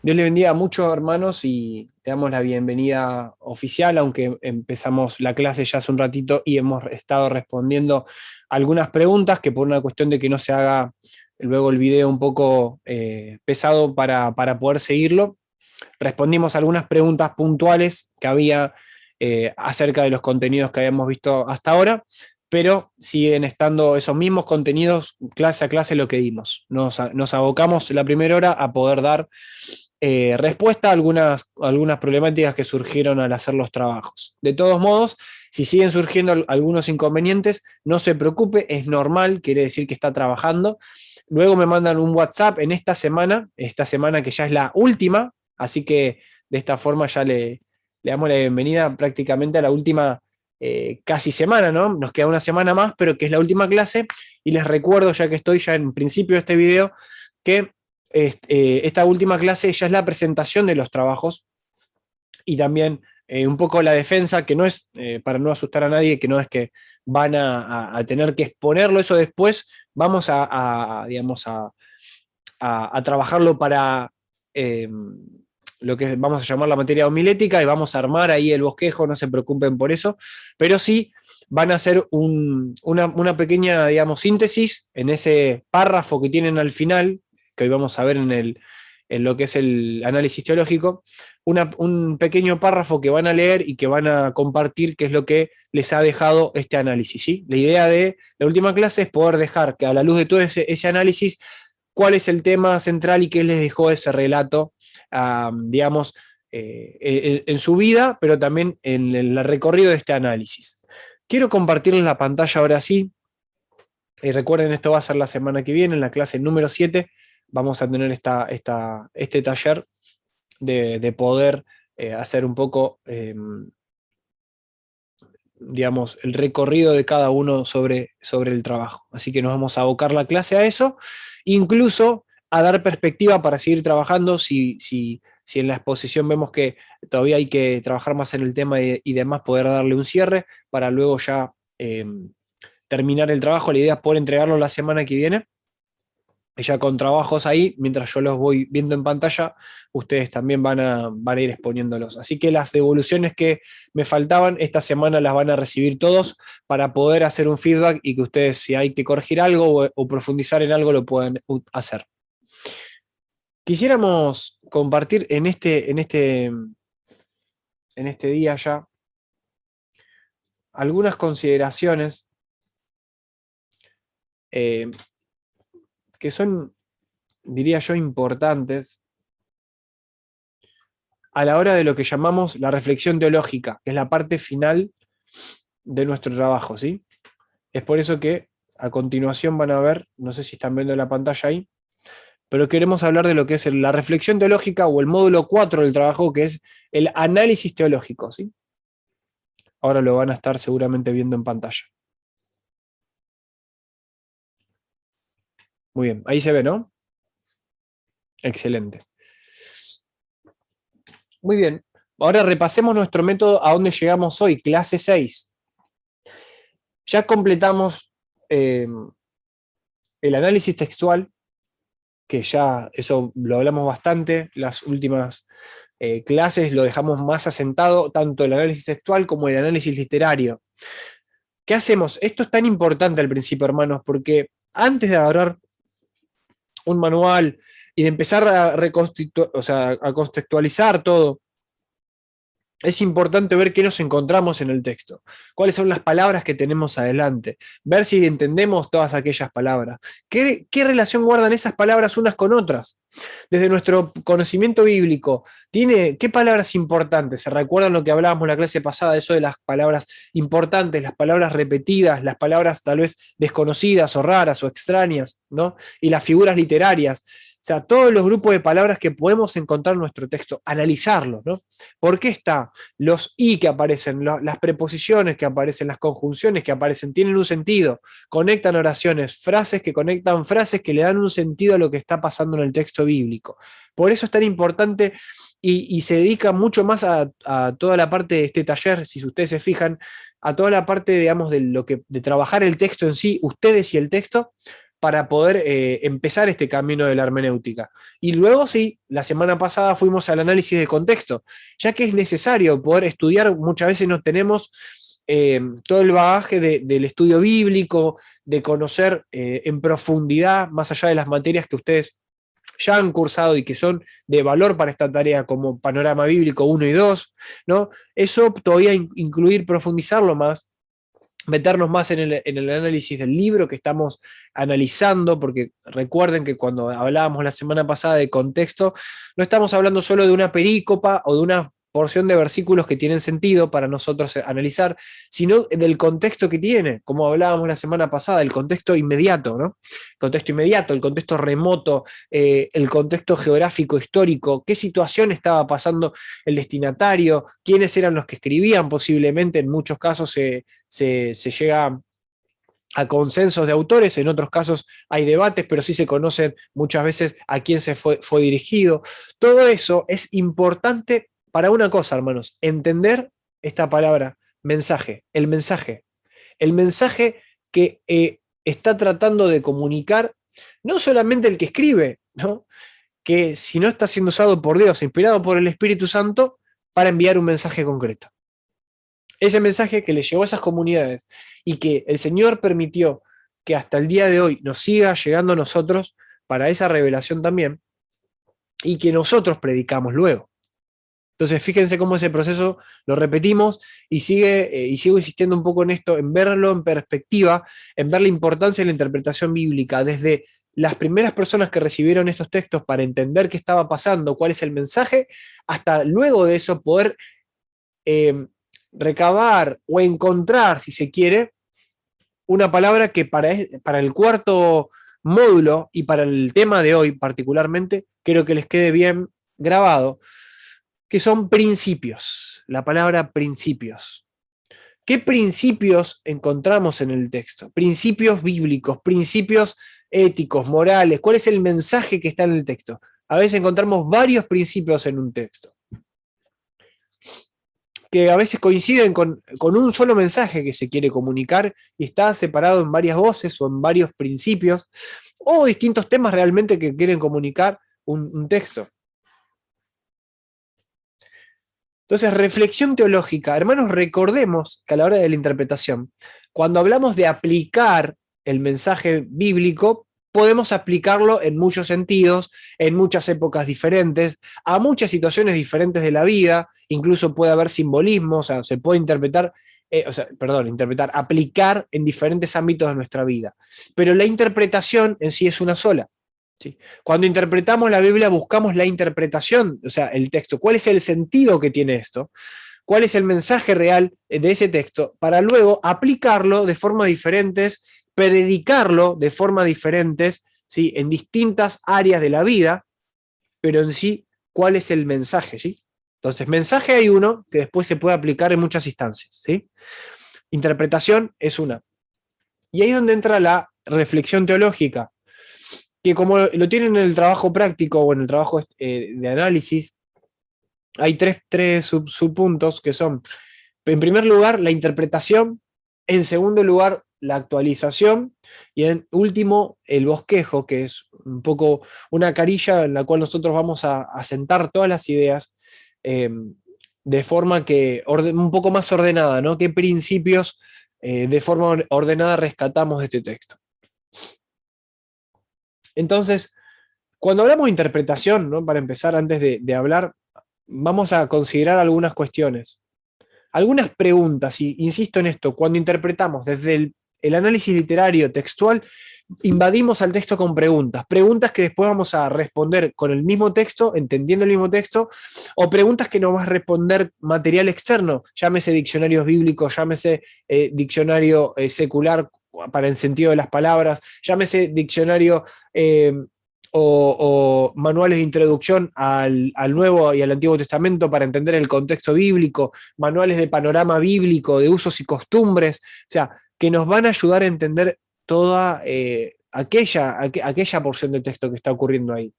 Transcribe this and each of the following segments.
Dios le bendiga a muchos hermanos y te damos la bienvenida oficial, aunque empezamos la clase ya hace un ratito y hemos estado respondiendo algunas preguntas que por una cuestión de que no se haga luego el video un poco pesado para poder seguirlo, respondimos algunas preguntas puntuales que había acerca de los contenidos que habíamos visto hasta ahora, pero siguen estando esos mismos contenidos clase a clase lo que dimos. Nos abocamos la primera hora a poder dar respuesta a algunas problemáticas que surgieron al hacer los trabajos. De todos modos, si siguen surgiendo algunos inconvenientes, no se preocupe, es normal, quiere decir que está trabajando. Luego me mandan un WhatsApp en esta semana que ya es la última, así que de esta forma ya le damos la bienvenida prácticamente a la última casi semana, ¿no? Nos queda una semana más, pero que es la última clase, y les recuerdo, ya que estoy ya en principio de este video, que esta última clase ya es la presentación de los trabajos y también un poco la defensa, que no es, para no asustar a nadie, que no es que van a tener que exponerlo eso después, vamos digamos, a trabajarlo para lo que vamos a llamar la materia homilética y vamos a armar ahí el bosquejo, no se preocupen por eso, pero sí van a hacer una pequeña, digamos, síntesis en ese párrafo que tienen al final, que hoy vamos a ver en lo que es el análisis teológico, un pequeño párrafo que van a leer y que van a compartir qué es lo que les ha dejado este análisis. ¿Sí? La idea de la última clase es poder dejar que a la luz de todo ese análisis, cuál es el tema central y qué les dejó ese relato, digamos, en su vida, pero también en el recorrido de este análisis. Quiero compartirles la pantalla ahora sí. Y recuerden, esto va a ser la semana que viene, en la clase número 7. Vamos a tener este taller de poder hacer un poco, digamos, el recorrido de cada uno sobre el trabajo. Así que nos vamos a abocar la clase a eso, incluso a dar perspectiva para seguir trabajando si en la exposición vemos que todavía hay que trabajar más en el tema y demás, poder darle un cierre para luego ya terminar el trabajo. La idea es poder entregarlo la semana que viene. Y ya con trabajos ahí, mientras yo los voy viendo en pantalla, ustedes también van a ir exponiéndolos. Así que las devoluciones que me faltaban, esta semana las van a recibir todos para poder hacer un feedback y que ustedes, si hay que corregir algo o profundizar en algo, lo puedan hacer. Quisiéramos compartir en este día ya algunas consideraciones que son, diría yo, importantes a la hora de lo que llamamos la reflexión teológica, que es la parte final de nuestro trabajo, ¿sí? Es por eso que a continuación van a ver, no sé si están viendo la pantalla ahí, pero queremos hablar de lo que es la reflexión teológica o el módulo 4 del trabajo, que es el análisis teológico, ¿sí? Ahora lo van a estar seguramente viendo en pantalla. Muy bien, ahí se ve, ¿no? Excelente. Muy bien, ahora repasemos nuestro método a dónde llegamos hoy, clase 6. Ya completamos el análisis textual, que ya eso lo hablamos bastante, las últimas clases lo dejamos más asentado, tanto el análisis textual como el análisis literario. ¿Qué hacemos? Esto es tan importante al principio, hermanos, porque antes de agarrar un manual y de empezar a contextualizar todo, es importante ver qué nos encontramos en el texto, cuáles son las palabras que tenemos adelante, ver si entendemos todas aquellas palabras, qué relación guardan esas palabras unas con otras. Desde nuestro conocimiento bíblico, ¿qué palabras importantes? ¿Se recuerdan lo que hablábamos en la clase pasada, eso de las palabras importantes, las palabras repetidas, las palabras tal vez desconocidas o raras o extrañas, ¿no? Y las figuras literarias. O sea, todos los grupos de palabras que podemos encontrar en nuestro texto, analizarlos, ¿no? ¿Por qué está? Los y que aparecen, las preposiciones que aparecen, las conjunciones que aparecen, tienen un sentido, conectan oraciones, frases que conectan frases que le dan un sentido a lo que está pasando en el texto bíblico. Por eso es tan importante y se dedica mucho más a toda la parte de este taller, si ustedes se fijan, a toda la parte, digamos, de trabajar el texto en sí, ustedes y el texto, para poder empezar este camino de la hermenéutica. Y luego sí, la semana pasada fuimos al análisis de contexto, ya que es necesario poder estudiar, muchas veces no tenemos todo el bagaje del estudio bíblico, de conocer en profundidad, más allá de las materias que ustedes ya han cursado y que son de valor para esta tarea, como Panorama Bíblico 1 y 2, ¿no? Eso todavía incluir, profundizarlo más, meternos más en el análisis del libro que estamos analizando, porque recuerden que cuando hablábamos la semana pasada de contexto, no estamos hablando solo de una perícopa o de una porción de versículos que tienen sentido para nosotros analizar, sino del contexto que tiene, como hablábamos la semana pasada, el contexto inmediato, ¿no? El contexto inmediato, el contexto remoto, el contexto geográfico, histórico, qué situación estaba pasando el destinatario, quiénes eran los que escribían, posiblemente en muchos casos se llega a consensos de autores, en otros casos hay debates, pero sí se conocen muchas veces a quién se fue dirigido. Todo eso es importante para una cosa, hermanos, entender esta palabra, mensaje, el mensaje. El mensaje que está tratando de comunicar no solamente el que escribe, ¿no? Que si no está siendo usado por Dios, inspirado por el Espíritu Santo, para enviar un mensaje concreto. Ese mensaje que le llegó a esas comunidades y que el Señor permitió que hasta el día de hoy nos siga llegando a nosotros para esa revelación también, y que nosotros predicamos luego. Entonces, fíjense cómo ese proceso lo repetimos y sigo insistiendo un poco en esto, en verlo en perspectiva, en ver la importancia de la interpretación bíblica desde las primeras personas que recibieron estos textos para entender qué estaba pasando, cuál es el mensaje, hasta luego de eso poder recabar o encontrar, si se quiere, una palabra que para el cuarto módulo y para el tema de hoy particularmente, quiero que les quede bien grabado, que son principios, la palabra principios. ¿Qué principios encontramos en el texto? Principios bíblicos, principios éticos, morales. ¿Cuál es el mensaje que está en el texto? A veces encontramos varios principios en un texto, que a veces coinciden con un solo mensaje que se quiere comunicar y está separado en varias voces o en varios principios, o distintos temas realmente que quieren comunicar un texto. Entonces, reflexión teológica. Hermanos, recordemos que a la hora de la interpretación, cuando hablamos de aplicar el mensaje bíblico, podemos aplicarlo en muchos sentidos, en muchas épocas diferentes, a muchas situaciones diferentes de la vida, incluso puede haber simbolismo, o sea, se puede interpretar, aplicar en diferentes ámbitos de nuestra vida. Pero la interpretación en sí es una sola. ¿Sí? Cuando interpretamos la Biblia buscamos la interpretación, o sea, el texto. ¿Cuál es el sentido que tiene esto? ¿Cuál es el mensaje real de ese texto? Para luego aplicarlo de formas diferentes, predicarlo de formas diferentes, ¿sí? En distintas áreas de la vida, pero en sí, ¿cuál es el mensaje? ¿Sí? Entonces, mensaje hay uno que después se puede aplicar en muchas instancias. ¿Sí? Interpretación es una. Y ahí es donde entra la reflexión teológica, que como lo tienen en el trabajo práctico o en el trabajo de análisis, hay tres subpuntos que son, en primer lugar, la interpretación, en segundo lugar, la actualización, y en último, el bosquejo, que es un poco una carilla en la cual nosotros vamos a sentar todas las ideas de forma que un poco más ordenada, ¿no? ¿Qué principios de forma ordenada rescatamos de este texto? Entonces, cuando hablamos de interpretación, ¿no? Para empezar, antes de hablar, vamos a considerar algunas cuestiones. Algunas preguntas, y insisto en esto, cuando interpretamos desde el análisis literario, textual, invadimos al texto con preguntas, preguntas que después vamos a responder con el mismo texto, entendiendo el mismo texto, o preguntas que nos va a responder material externo, llámese diccionarios bíblicos, llámese diccionario secular para el sentido de las palabras, llámese diccionario o manuales de introducción al Nuevo y al Antiguo Testamento para entender el contexto bíblico, manuales de panorama bíblico, de usos y costumbres, o sea, que nos van a ayudar a entender toda aquella porción del texto que está ocurriendo ahí.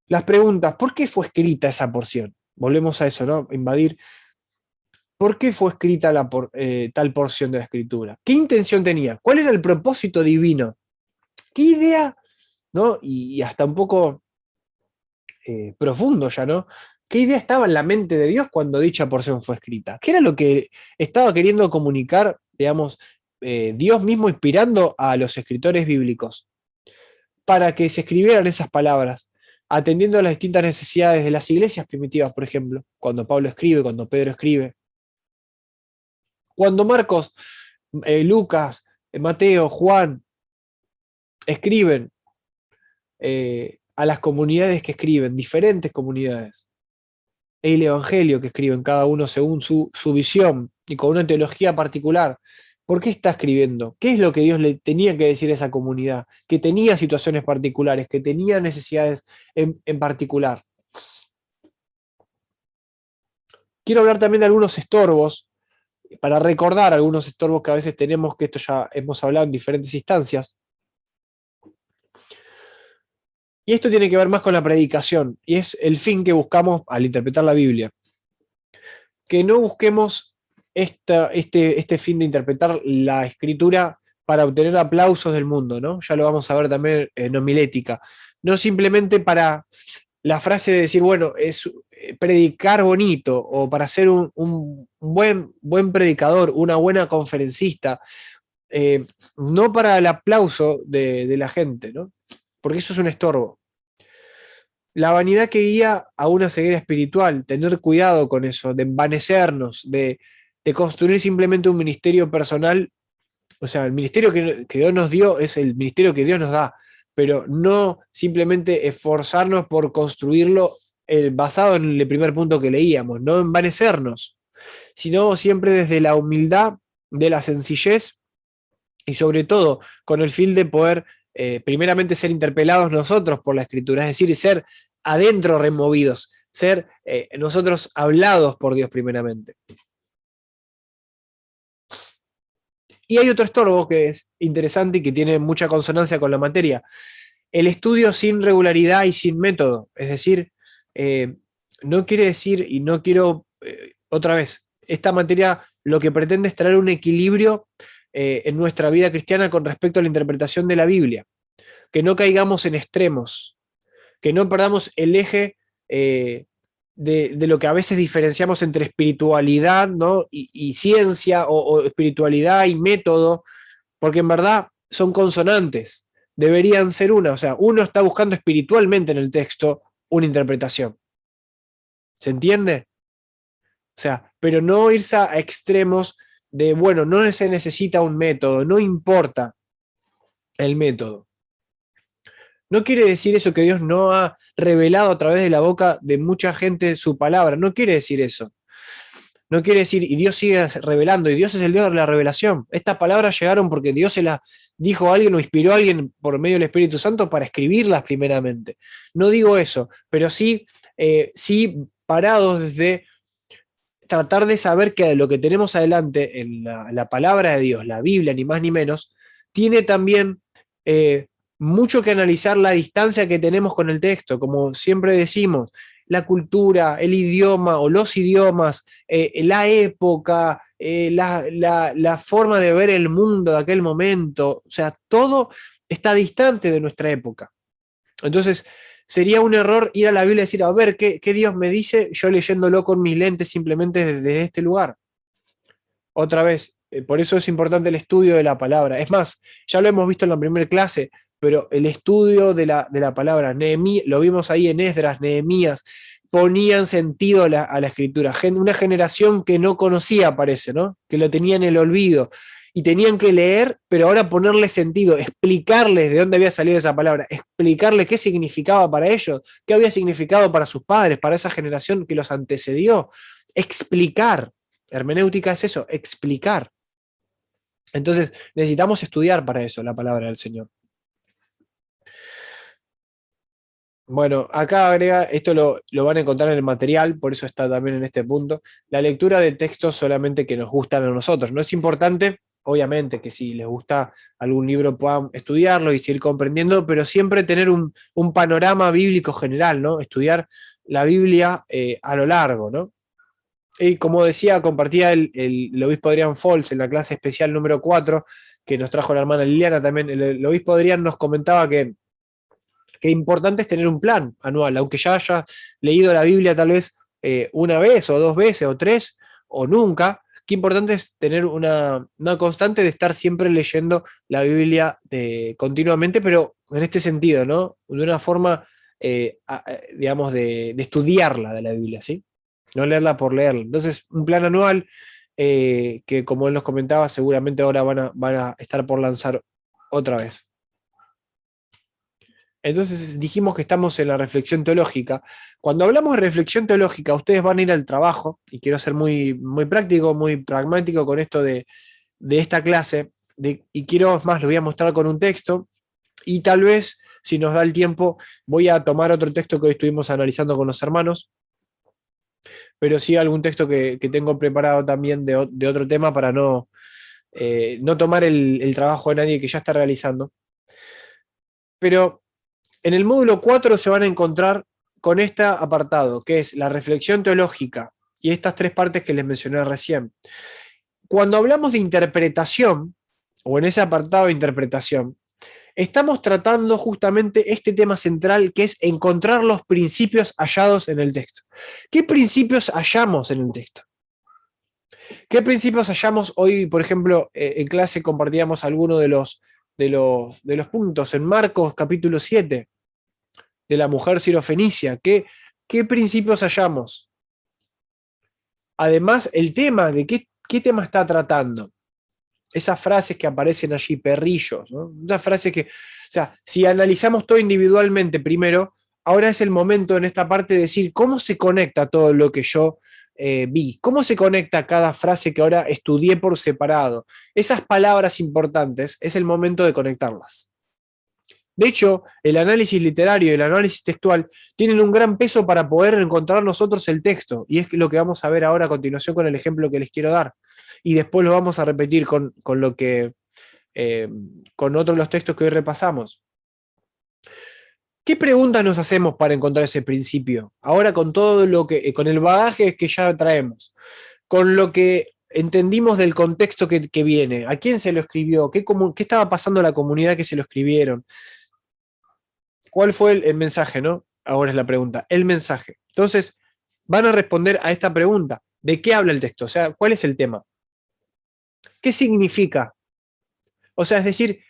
Las preguntas, ¿por qué fue escrita esa porción? Volvemos a eso, ¿no? Invadir. ¿Por qué fue escrita tal porción de la Escritura? ¿Qué intención tenía? ¿Cuál era el propósito divino ¿Qué idea, ¿no? Y hasta un poco profundo ya, ¿no? ¿Qué idea estaba en la mente de Dios cuando dicha porción fue escrita? ¿Qué era lo que estaba queriendo comunicar, digamos, Dios mismo inspirando a los escritores bíblicos para que se escribieran esas palabras, atendiendo a las distintas necesidades de las iglesias primitivas, por ejemplo, cuando Pablo escribe, cuando Pedro escribe, cuando Marcos, Lucas, Mateo, Juan escriben a las comunidades que escriben, diferentes comunidades, el Evangelio que escriben cada uno según su visión y con una teología particular. ¿Por qué está escribiendo? ¿Qué es lo que Dios le tenía que decir a esa comunidad? Que tenía situaciones particulares, que tenía necesidades en particular. Quiero hablar también de algunos estorbos, para recordar algunos estorbos que a veces tenemos, que esto ya hemos hablado en diferentes instancias. Y esto tiene que ver más con la predicación, y es el fin que buscamos al interpretar la Biblia. Que no busquemos este fin de interpretar la escritura para obtener aplausos del mundo, ¿no? Ya lo vamos a ver también en homilética. No simplemente para la frase de decir, bueno, es predicar bonito, o para ser un buen predicador, una buena conferencista, no para el aplauso de la gente, ¿no? Porque eso es un estorbo. La vanidad que guía a una ceguera espiritual, tener cuidado con eso, de envanecernos, de construir simplemente un ministerio personal. O sea, el ministerio que Dios nos dio es el ministerio que Dios nos da, pero no simplemente esforzarnos por construirlo basado en el primer punto que leíamos, no envanecernos, sino siempre desde la humildad, de la sencillez y sobre todo con el fin de poder primeramente ser interpelados nosotros por la escritura, es decir, ser adentro removidos, ser nosotros hablados por Dios primeramente. Y hay otro estorbo que es interesante y que tiene mucha consonancia con la materia: el estudio sin regularidad y sin método. Es decir, no quiere decir, y no quiero, otra vez, esta materia lo que pretende es traer un equilibrio en nuestra vida cristiana con respecto a la interpretación de la Biblia, que no caigamos en extremos, que no perdamos el eje de lo que a veces diferenciamos entre espiritualidad, ¿no? y ciencia, o espiritualidad y método, porque en verdad son consonantes, deberían ser una. O sea, uno está buscando espiritualmente en el texto una interpretación. ¿Se entiende? O sea, pero no irse a extremos de, bueno, no se necesita un método, no importa el método. No quiere decir eso que Dios no ha revelado a través de la boca de mucha gente su palabra, no quiere decir eso. No quiere decir, y Dios sigue revelando, y Dios es el Dios de la revelación. Estas palabras llegaron porque Dios se las dijo a alguien o inspiró a alguien por medio del Espíritu Santo para escribirlas primeramente. No digo eso, pero sí, sí parados desde tratar de saber que lo que tenemos adelante en la palabra de Dios, la Biblia, ni más ni menos, tiene también mucho que analizar la distancia que tenemos con el texto, como siempre decimos, la cultura, el idioma o los idiomas, la época, la forma de ver el mundo de aquel momento, o sea, todo está distante de nuestra época. Entonces, sería un error ir a la Biblia y decir, a ver, ¿qué Dios me dice? Yo leyéndolo con mis lentes simplemente desde este lugar. Otra vez, por eso es importante el estudio de la palabra. Es más, ya lo hemos visto en la primera clase, pero el estudio de la palabra, lo vimos ahí en Esdras, Nehemías, ponían sentido a la escritura. Una generación que no conocía, parece, ¿no? Que lo tenía en el olvido. Y tenían que leer, pero ahora ponerle sentido, explicarles de dónde había salido esa palabra, explicarles qué significaba para ellos, qué había significado para sus padres, para esa generación que los antecedió. Explicar. Hermenéutica es eso, explicar. Entonces, necesitamos estudiar para eso la palabra del Señor. Bueno, acá agrega, esto lo van a encontrar en el material, por eso está también en este punto, la lectura de textos solamente que nos gustan a nosotros. No es importante, obviamente, que si les gusta algún libro puedan estudiarlo y seguir comprendiendo, pero siempre tener un panorama bíblico general, ¿no? Estudiar la Biblia a lo largo, ¿no? Y como decía, compartía el obispo Adrián Fols en la clase especial número 4, que nos trajo la hermana Liliana también, el obispo Adrián nos comentaba que importante es tener un plan anual, aunque ya haya leído la Biblia tal vez una vez o dos veces o tres o nunca, qué importante es tener una constante de estar siempre leyendo la Biblia continuamente, pero en este sentido, ¿no? De una forma, digamos, de estudiarla de la Biblia, ¿sí? No leerla por leerla. Entonces, un plan anual que, como él nos comentaba, seguramente ahora van a estar por lanzar otra vez. Entonces dijimos que estamos en la reflexión teológica. Cuando hablamos de reflexión teológica, ustedes van a ir al trabajo, y quiero ser muy, muy práctico, muy pragmático con esto de esta clase, y quiero más, lo voy a mostrar con un texto, y tal vez, si nos da el tiempo, voy a tomar otro texto que hoy estuvimos analizando con los hermanos, pero sí algún texto que tengo preparado también de otro tema para no tomar el trabajo de nadie que ya está realizando. Pero en el módulo 4 se van a encontrar con este apartado, que es la reflexión teológica y estas tres partes que les mencioné recién. Cuando hablamos de interpretación, o en ese apartado de interpretación, estamos tratando justamente este tema central, que es encontrar los principios hallados en el texto. ¿Qué principios hallamos en el texto? ¿Qué principios hallamos hoy, por ejemplo, en clase compartíamos algunos de los puntos en Marcos capítulo 7? De la mujer sirofenicia. ¿Qué principios hallamos? Además, el tema, de qué tema está tratando. Esas frases que aparecen allí, perrillos, ¿no? Esas frases que, o sea, si analizamos todo individualmente primero, ahora es el momento en esta parte de decir cómo se conecta todo lo que yo vi, cómo se conecta cada frase que ahora estudié por separado. Esas palabras importantes, es el momento de conectarlas. De hecho, el análisis literario y el análisis textual tienen un gran peso para poder encontrar nosotros el texto, y es lo que vamos a ver ahora a continuación con el ejemplo que les quiero dar. Y después lo vamos a repetir con otros de los textos que hoy repasamos. ¿Qué preguntas nos hacemos para encontrar ese principio? Ahora con todo con el bagaje que ya traemos, con lo que entendimos del contexto que viene, a quién se lo escribió, qué estaba pasando en la comunidad que se lo escribieron. ¿Cuál fue el mensaje, no? Ahora es la pregunta. El mensaje. Entonces, van a responder a esta pregunta. ¿De qué habla el texto? O sea, ¿cuál es el tema? ¿Qué significa? O sea, es decir,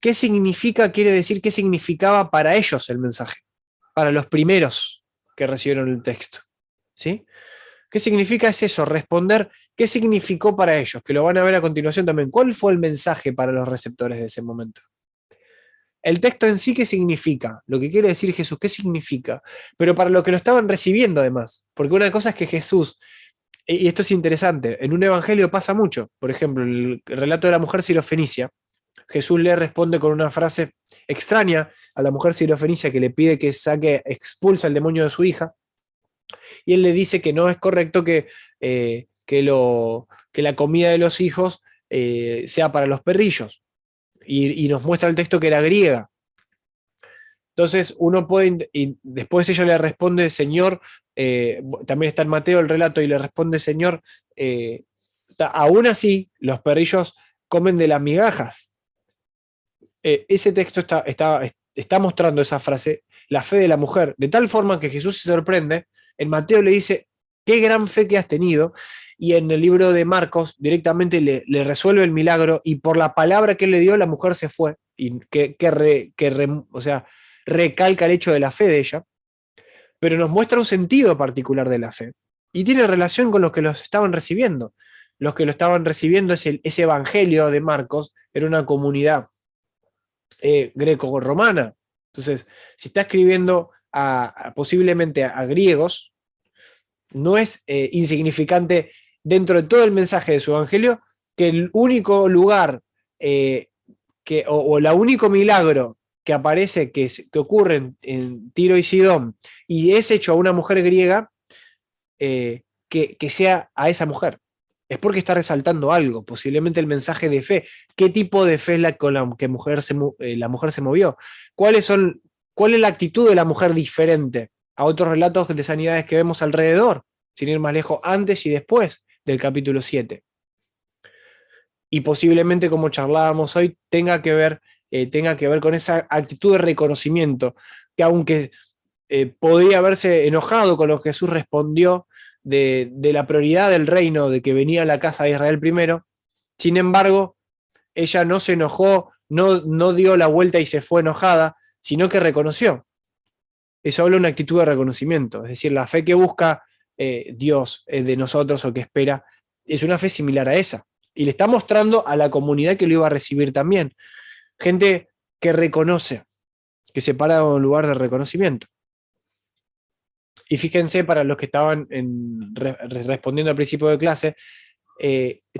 ¿qué significa? Quiere decir qué significaba para ellos el mensaje. Para los primeros que recibieron el texto. ¿Sí? ¿Qué significa? Es eso, responder qué significó para ellos, que lo van a ver a continuación también. ¿Cuál fue el mensaje para los receptores de ese momento? El texto en sí, ¿qué significa? Lo que quiere decir Jesús, ¿qué significa? Pero para lo que lo estaban recibiendo además. Porque una cosa es que Jesús, y esto es interesante, en un evangelio pasa mucho. Por ejemplo, el relato de la mujer sirofenicia, Jesús le responde con una frase extraña a la mujer sirofenicia que le pide que expulsa el demonio de su hija, y él le dice que no es correcto que la comida de los hijos sea para los perrillos. Y nos muestra el texto que era griega. Entonces uno puede, y después ella le responde, Señor, también está en Mateo el relato, y le responde, Señor, aún así los comen de las migajas. Ese texto está mostrando esa frase, la fe de la mujer, de tal forma que Jesús se sorprende. En Mateo le dice, qué gran fe que has tenido, y en el libro de Marcos directamente le resuelve el milagro, y por la palabra que él le dio, la mujer se fue, y o sea, recalca el hecho de la fe de ella, pero nos muestra un sentido particular de la fe, y tiene relación con los que los estaban recibiendo. Los que lo estaban recibiendo, ese evangelio de Marcos, era una comunidad greco-romana. Entonces, si está escribiendo posiblemente a griegos, no es insignificante dentro de todo el mensaje de su evangelio que el único lugar o el único milagro que aparece, que ocurre en Tiro y Sidón, y es hecho a una mujer griega, que sea a esa mujer. Es porque está resaltando algo, posiblemente el mensaje de fe. ¿Qué tipo de fe es la con la que la mujer se movió? ¿Cuál es la actitud de la mujer diferente a otros relatos de sanidades que vemos alrededor, sin ir más lejos, antes y después del capítulo 7? y posiblemente, como charlábamos hoy, tenga que ver con esa actitud de reconocimiento, que aunque podría haberse enojado con lo que Jesús respondió de la prioridad del reino, de que venía la casa de Israel primero, sin embargo, ella no se enojó, no dio la vuelta y se fue enojada, sino que reconoció. Eso habla de una actitud de reconocimiento, es decir, la fe que busca Dios de nosotros o que espera es una fe similar a esa. Y le está mostrando a la comunidad que lo iba a recibir también. Gente que reconoce, que se para en un lugar de reconocimiento. Y fíjense, para los que estaban respondiendo al principio de clase,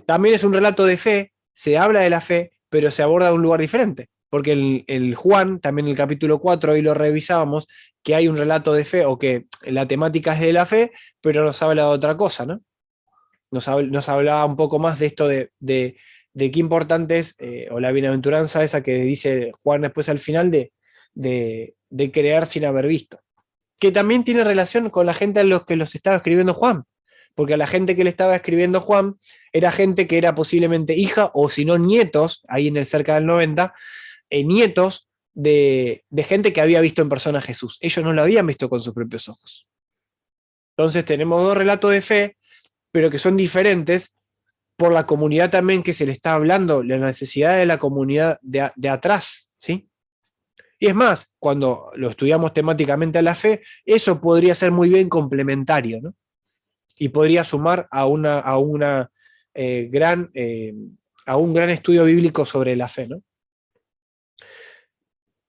también es un relato de fe, se habla de la fe, pero se aborda de un lugar diferente. Porque el Juan, también en el capítulo 4, hoy lo revisábamos, que hay un relato de fe, o que la temática es de la fe, pero nos habla de otra cosa, ¿no? Nos hablaba un poco más de esto de qué importante es, o la bienaventuranza esa que dice Juan después al final, de creer sin haber visto. Que también tiene relación con la gente a los que los estaba escribiendo Juan, porque a la gente que le estaba escribiendo Juan era gente que era posiblemente hija o si no nietos, ahí en el cerca del 90, nietos de gente que había visto en persona a Jesús. Ellos no lo habían visto con sus propios ojos. Entonces tenemos dos relatos de fe, pero que son diferentes por la comunidad también que se le está hablando, la necesidad de la comunidad de atrás, ¿sí? Y es más, cuando lo estudiamos temáticamente a la fe, eso podría ser muy bien complementario, ¿no? Y podría sumar a un gran estudio bíblico sobre la fe, ¿no?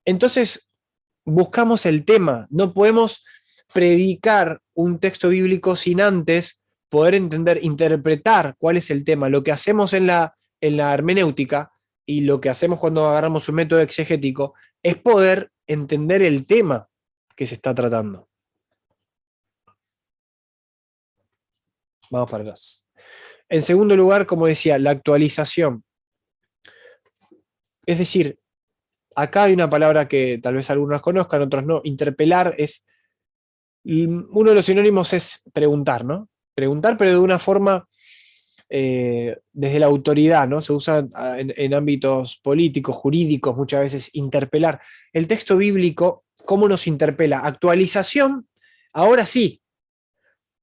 Entonces, buscamos el tema. No podemos predicar un texto bíblico sin antes poder entender, interpretar cuál es el tema. Lo que hacemos en la hermenéutica y lo que hacemos cuando agarramos un método exegético es poder entender el tema que se está tratando. Vamos para atrás. En segundo lugar, como decía, la actualización. Es decir, acá hay una palabra que tal vez algunos conozcan, otros no. Interpelar es, uno de los sinónimos es preguntar, ¿no? Preguntar, pero de una forma desde la autoridad, ¿no? Se usa en ámbitos políticos, jurídicos, muchas veces interpelar. El texto bíblico, ¿cómo nos interpela? Actualización, ahora sí.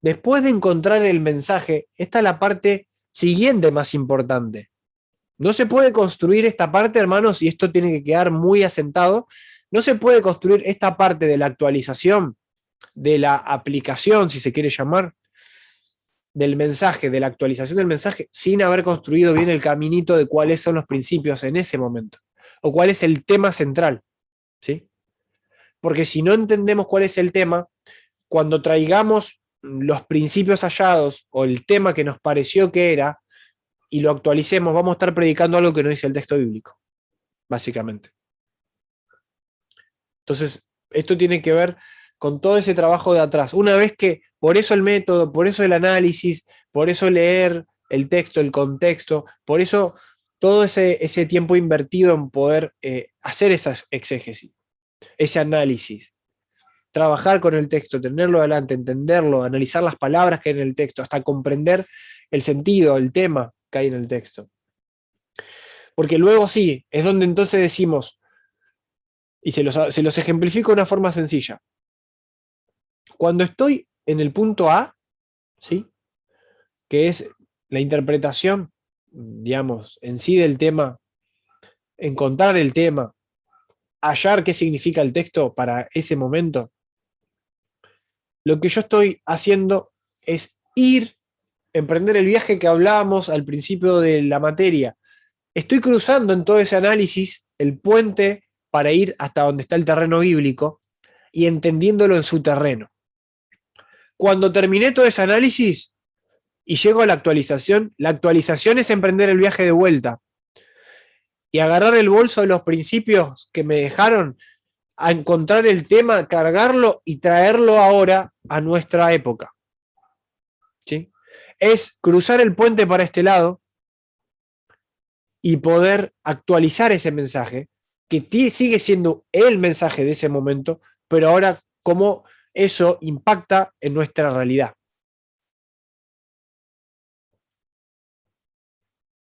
Después de encontrar el mensaje, esta es la parte siguiente más importante. No se puede construir esta parte, hermanos, y esto tiene que quedar muy asentado. No se puede construir esta parte de la actualización, de la aplicación, si se quiere llamar, del mensaje, de la actualización del mensaje, sin haber construido bien el caminito de cuáles son los principios en ese momento, o cuál es el tema central, ¿sí? Porque si no entendemos cuál es el tema, cuando traigamos los principios hallados o el tema que nos pareció que era, y lo actualicemos, vamos a estar predicando algo que no dice el texto bíblico, básicamente. Entonces, esto tiene que ver con todo ese trabajo de atrás. Una vez que, por eso el método, por eso el análisis, por eso leer el texto, el contexto, por eso todo ese tiempo invertido en poder hacer esas exégesis, ese análisis, trabajar con el texto, tenerlo adelante, entenderlo, analizar las palabras que hay en el texto, hasta comprender el sentido, el tema que hay en el texto. Porque luego sí, es donde entonces decimos, y se los ejemplifico de una forma sencilla. Cuando estoy en el punto A, ¿sí? Que es la interpretación, digamos, en sí del tema, encontrar el tema, hallar qué significa el texto para ese momento, lo que yo estoy haciendo es emprender el viaje que hablábamos al principio de la materia. Estoy cruzando en todo ese análisis el puente para ir hasta donde está el terreno bíblico y entendiéndolo en su terreno. Cuando terminé todo ese análisis y llego a la actualización es emprender el viaje de vuelta y agarrar el bolso de los principios que me dejaron, a encontrar el tema, cargarlo y traerlo ahora a nuestra época. ¿Sí? Es cruzar el puente para este lado y poder actualizar ese mensaje, que sigue siendo el mensaje de ese momento, pero ahora cómo eso impacta en nuestra realidad.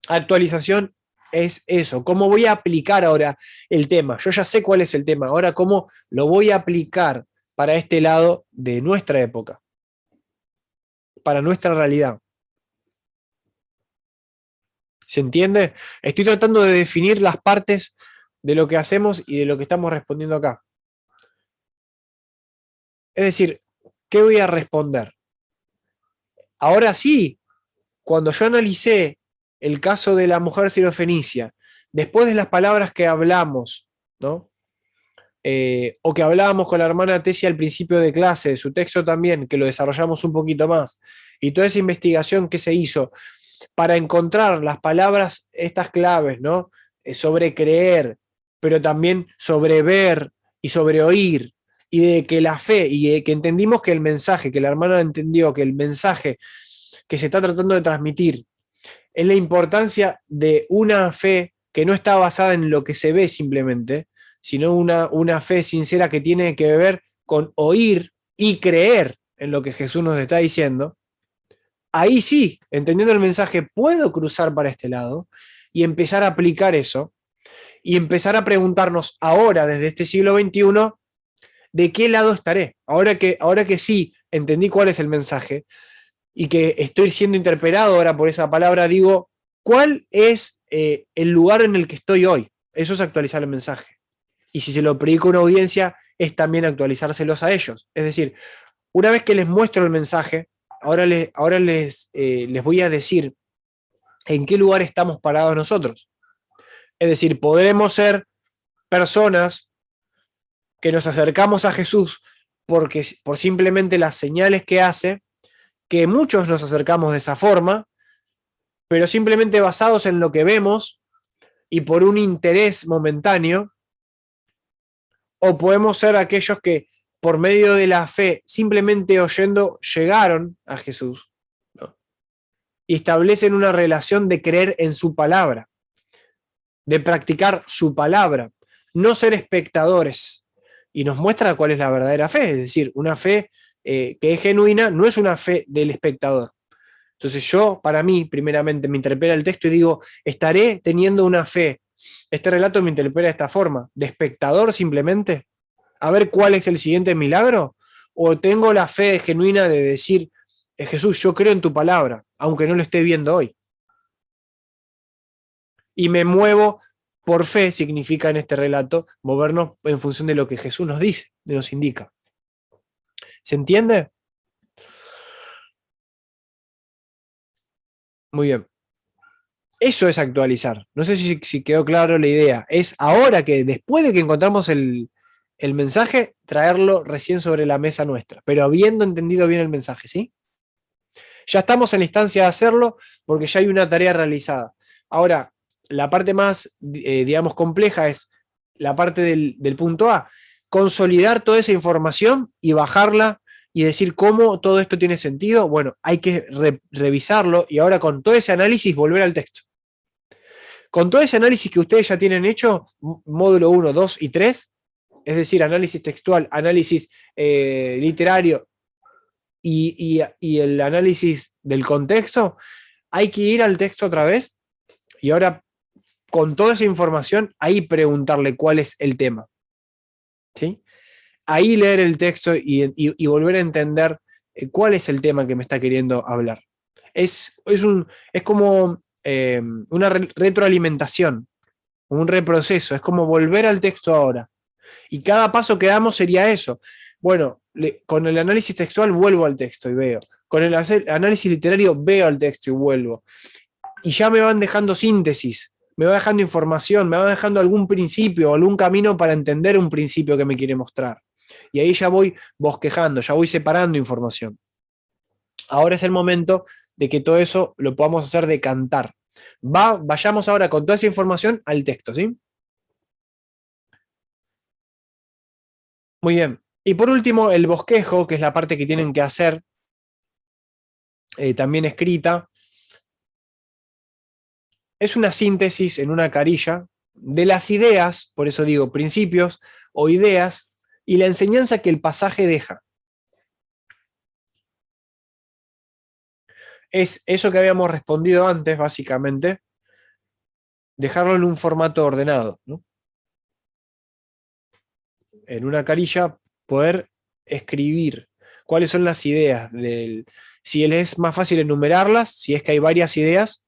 Actualización es eso, cómo voy a aplicar ahora el tema. Yo ya sé cuál es el tema, ahora cómo lo voy a aplicar para este lado de nuestra época, para nuestra realidad. ¿Se entiende? Estoy tratando de definir las partes de lo que hacemos y de lo que estamos respondiendo acá. Es decir, ¿qué voy a responder? Ahora sí, cuando yo analicé el caso de la mujer sirofenicia, después de las palabras que hablamos, ¿no? O que hablábamos con la hermana Tesia al principio de clase, de su texto también, que lo desarrollamos un poquito más, y toda esa investigación que se hizo para encontrar las palabras, estas claves, ¿no? Sobre creer, pero también sobre ver y sobre oír, y de que la fe, y de que entendimos que el mensaje, que la hermana entendió que el mensaje que se está tratando de transmitir es la importancia de una fe que no está basada en lo que se ve simplemente, sino una fe sincera que tiene que ver con oír y creer en lo que Jesús nos está diciendo. Ahí sí, entendiendo el mensaje, puedo cruzar para este lado y empezar a aplicar eso y empezar a preguntarnos ahora, desde este siglo XXI, de qué lado estaré. Ahora que sí entendí cuál es el mensaje y que estoy siendo interpelado ahora por esa palabra, digo, ¿cuál es el lugar en el que estoy hoy? Eso es actualizar el mensaje. Y si se lo predico a una audiencia, es también actualizárselos a ellos. Es decir, una vez que les muestro el mensaje, ahora les voy a decir en qué lugar estamos parados nosotros. Es decir, podremos ser personas que nos acercamos a Jesús por simplemente las señales que hace, que muchos nos acercamos de esa forma, pero simplemente basados en lo que vemos y por un interés momentáneo, o podemos ser aquellos que por medio de la fe, simplemente oyendo, llegaron a Jesús, ¿no? Y establecen una relación de creer en su palabra, de practicar su palabra, no ser espectadores. Y nos muestra cuál es la verdadera fe, es decir, una fe que es genuina, no es una fe del espectador. Entonces yo, para mí, primeramente, me interpela el texto y digo, estaré teniendo una fe. Este relato me interpela de esta forma, de espectador simplemente, a ver cuál es el siguiente milagro, o tengo la fe genuina de decir, Jesús, yo creo en tu palabra, aunque no lo esté viendo hoy. Y me muevo por fe, significa en este relato, movernos en función de lo que Jesús nos dice, nos indica. ¿Se entiende? Muy bien. Eso es actualizar. No sé si quedó claro la idea. Es ahora que, después de que encontramos el mensaje, traerlo recién sobre la mesa nuestra, pero habiendo entendido bien el mensaje, ¿sí? Ya estamos en la instancia de hacerlo porque ya hay una tarea realizada. Ahora, la parte más, digamos, compleja es la parte del punto A, consolidar toda esa información y bajarla y decir cómo todo esto tiene sentido. Bueno, hay que revisarlo y ahora con todo ese análisis volver al texto. Con todo ese análisis que ustedes ya tienen hecho, módulo 1, 2 y 3, es decir, análisis textual, análisis literario y el análisis del contexto, hay que ir al texto otra vez y ahora con toda esa información, ahí preguntarle cuál es el tema. ¿Sí? Ahí leer el texto y volver a entender cuál es el tema que me está queriendo hablar. Es como una retroalimentación, un reproceso, es como volver al texto ahora. Y cada paso que damos sería eso. Bueno, con el análisis textual vuelvo al texto y veo. Con el análisis literario veo al texto y vuelvo. Y ya me van dejando síntesis, me va dejando información, me va dejando algún principio o algún camino para entender un principio que me quiere mostrar. Y ahí ya voy bosquejando, ya voy separando información. Ahora es el momento de que todo eso lo podamos hacer decantar. Vayamos ahora con toda esa información al texto, ¿sí? Muy bien. Y por último, el bosquejo, que es la parte que tienen que hacer, también escrita, es una síntesis en una carilla de las ideas, por eso digo principios o ideas, y la enseñanza que el pasaje deja. Es eso que habíamos respondido antes, básicamente, dejarlo en un formato ordenado, ¿no? En una carilla poder escribir cuáles son las ideas si es más fácil enumerarlas, si es que hay varias ideas,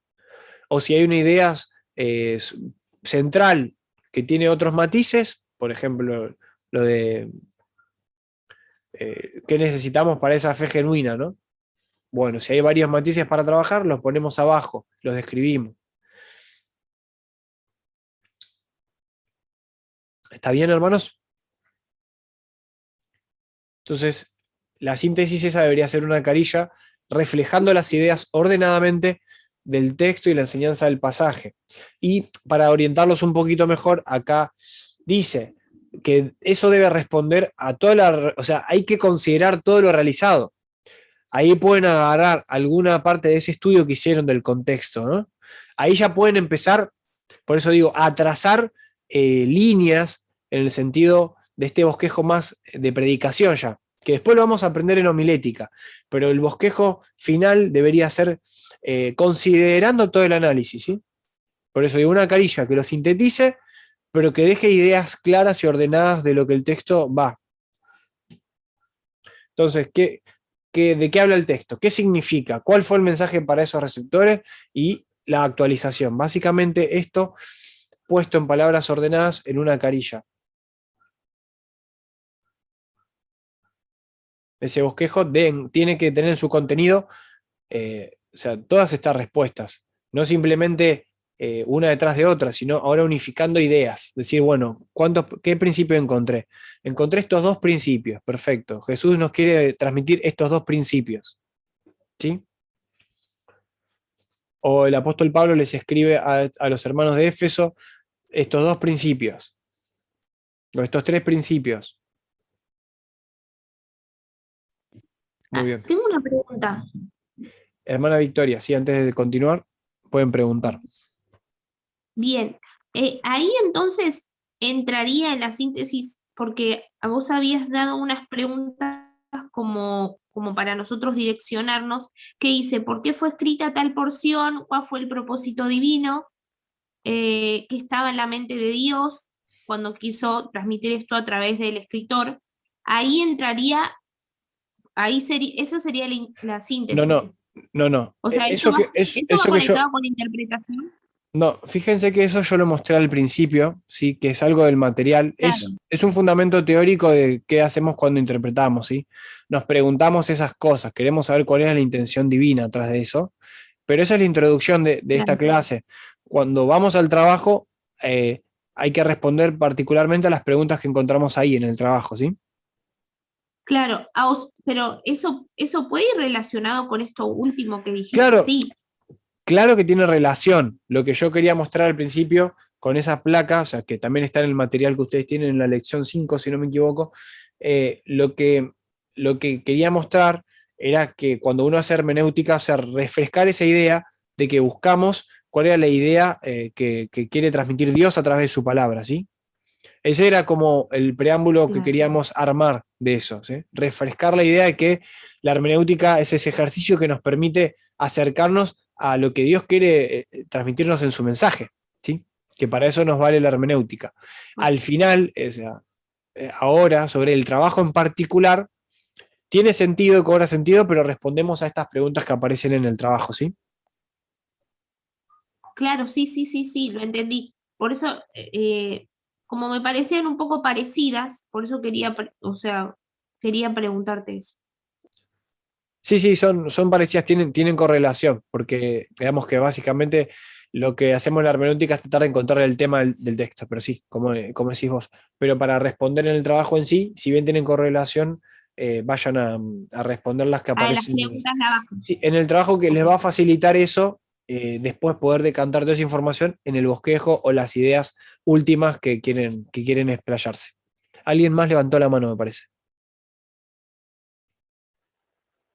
o si hay una idea eh, central que tiene otros matices, por ejemplo, lo de qué necesitamos para esa fe genuina, ¿no? Bueno, si hay varios matices para trabajar, los ponemos abajo, los describimos. ¿Está bien, hermanos? Entonces, la síntesis esa debería ser una carilla reflejando las ideas ordenadamente del texto y la enseñanza del pasaje. Y para orientarlos un poquito mejor, acá dice que eso debe responder a toda la... O sea, hay que considerar todo lo realizado. Ahí pueden agarrar alguna parte de ese estudio que hicieron del contexto, ¿no? Ahí ya pueden empezar, por eso digo, a trazar líneas en el sentido de este bosquejo más de predicación ya, que después lo vamos a aprender en homilética, pero el bosquejo final debería ser considerando todo el análisis, ¿sí? Por eso digo, una carilla que lo sintetice, pero que deje ideas claras y ordenadas de lo que el texto va. Entonces, ¿de qué habla el texto? ¿Qué significa? ¿Cuál fue el mensaje para esos receptores? Y la actualización. Básicamente esto puesto en palabras ordenadas en una carilla. Ese bosquejo tiene que tener en su contenido o sea, todas estas respuestas, no simplemente una detrás de otra, sino ahora unificando ideas. Decir, bueno, ¿qué principio encontré? Encontré estos dos principios, perfecto. Jesús nos quiere transmitir estos dos principios. ¿Sí? O el apóstol Pablo les escribe a los hermanos de Éfeso estos dos principios, o estos tres principios. Muy bien. Tengo una pregunta. Hermana Victoria, sí, antes de continuar, pueden preguntar. Bien, ahí entonces entraría en la síntesis, porque a vos habías dado unas preguntas como para nosotros direccionarnos, que dice, ¿por qué fue escrita tal porción? ¿Cuál fue el propósito divino que estaba en la mente de Dios cuando quiso transmitir esto a través del escritor? Ahí entraría, esa sería la No, síntesis. no, no, no. O sea, ¿esto va Eso que yo, conectado con la interpretación? no, fíjense que eso yo lo mostré al principio, ¿sí? Que es algo del material. Claro, Es un fundamento teórico de qué hacemos cuando interpretamos, ¿sí? Nos preguntamos esas cosas, queremos saber cuál es la intención divina atrás de eso, pero esa es la introducción de esta claro. clase. Cuando vamos al trabajo, eh, hay que responder particularmente a las preguntas que encontramos ahí en el trabajo, ¿sí? Claro, pero eso puede ir relacionado con esto último que dijiste, Claro, sí. claro que tiene relación. Lo que yo quería mostrar al principio con esa placa, o sea, que también está en el material que ustedes tienen en la lección 5 si no me equivoco, lo que quería mostrar era que cuando uno hace hermenéutica, o sea, refrescar esa idea de que buscamos cuál era la idea que quiere transmitir Dios a través de su palabra, ¿sí? Ese era como el preámbulo que Claro. queríamos armar de eso, ¿sí? Refrescar la idea de que la hermenéutica es ese ejercicio que nos permite acercarnos a lo que Dios quiere transmitirnos en su mensaje, ¿sí? Que para eso nos vale la hermenéutica. Al final, o sea, ahora, sobre el trabajo en particular, tiene sentido, cobra sentido, pero respondemos a estas preguntas que aparecen en el trabajo, ¿sí? Claro, sí, sí, sí, sí, lo entendí. Por eso, como me parecían un poco parecidas, por eso o sea, quería preguntarte eso. Sí, sí, son parecidas, tienen correlación, porque digamos que básicamente lo que hacemos en la hermenéutica es tratar de encontrar el tema del texto, pero sí, como decís vos. Pero para responder en el trabajo en sí, si bien tienen correlación, vayan a responder las que Ah, las aparecen. preguntas de abajo. Sí, en el trabajo que les Ok. va a facilitar eso, después poder decantar toda esa información en el bosquejo o las ideas últimas que quieren explayarse. Alguien más levantó la mano, me parece.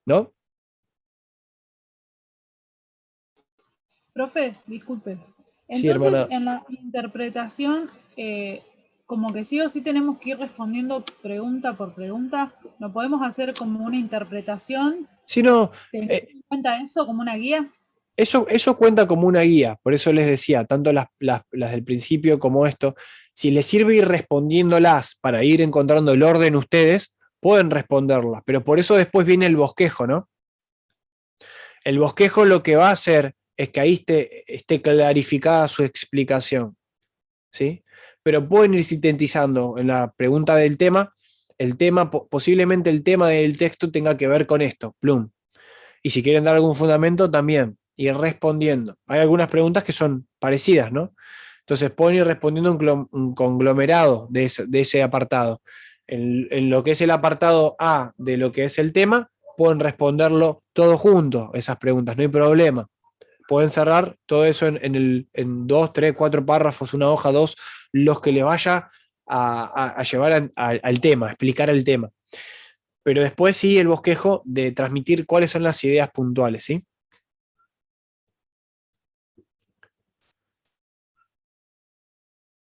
¿No? Profe, disculpe. Sí, Entonces, hermana. en la interpretación, como que sí o sí tenemos que ir respondiendo pregunta por pregunta. ¿Lo podemos hacer como una interpretación? Si no, ¿Teniendo en cuenta eso como una guía? Eso cuenta como una guía, por eso les decía, tanto las del principio como esto, si les sirve ir respondiéndolas para ir encontrando el orden ustedes, pueden responderlas, pero por eso después viene el bosquejo, ¿no? El bosquejo lo que va a hacer es que ahí esté clarificada su explicación, ¿sí? Pero pueden ir sintetizando en la pregunta del tema, posiblemente el tema del texto tenga que ver con esto, plum. Y si quieren dar algún fundamento, también ir respondiendo. Hay algunas preguntas que son parecidas, ¿no? Entonces pueden ir respondiendo un conglomerado de ese apartado. En lo que es el apartado A de lo que es el tema, pueden responderlo todo junto, esas preguntas, no hay problema. Pueden cerrar todo eso en 2, 3, 4 párrafos, una hoja, dos, los que le vaya a llevar al tema, a explicar el tema. Pero después sí el bosquejo de transmitir cuáles son las ideas puntuales, ¿sí?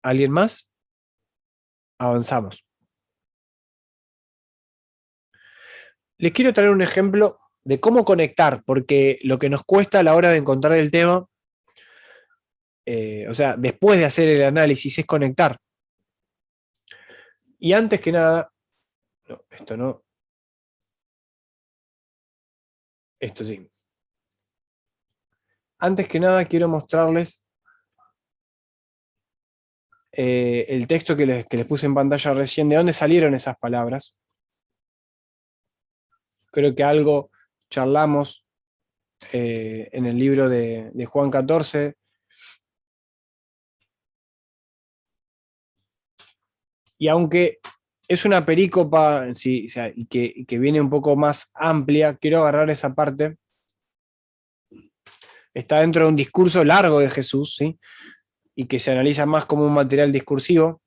¿Alguien más? Avanzamos. Les quiero traer un ejemplo de cómo conectar, porque lo que nos cuesta a la hora de encontrar el tema, o sea, después de hacer el análisis, es conectar. Y antes que nada, no, esto no. Esto sí. Antes que nada quiero mostrarles el texto que les puse en pantalla recién, de dónde salieron esas palabras. Creo que algo charlamos en el libro de Juan 14. Y aunque es una perícopa sí, o sea, y que viene un poco más amplia, quiero agarrar esa parte. Está dentro de un discurso largo de Jesús, ¿sí? Y que se analiza más como un material discursivo.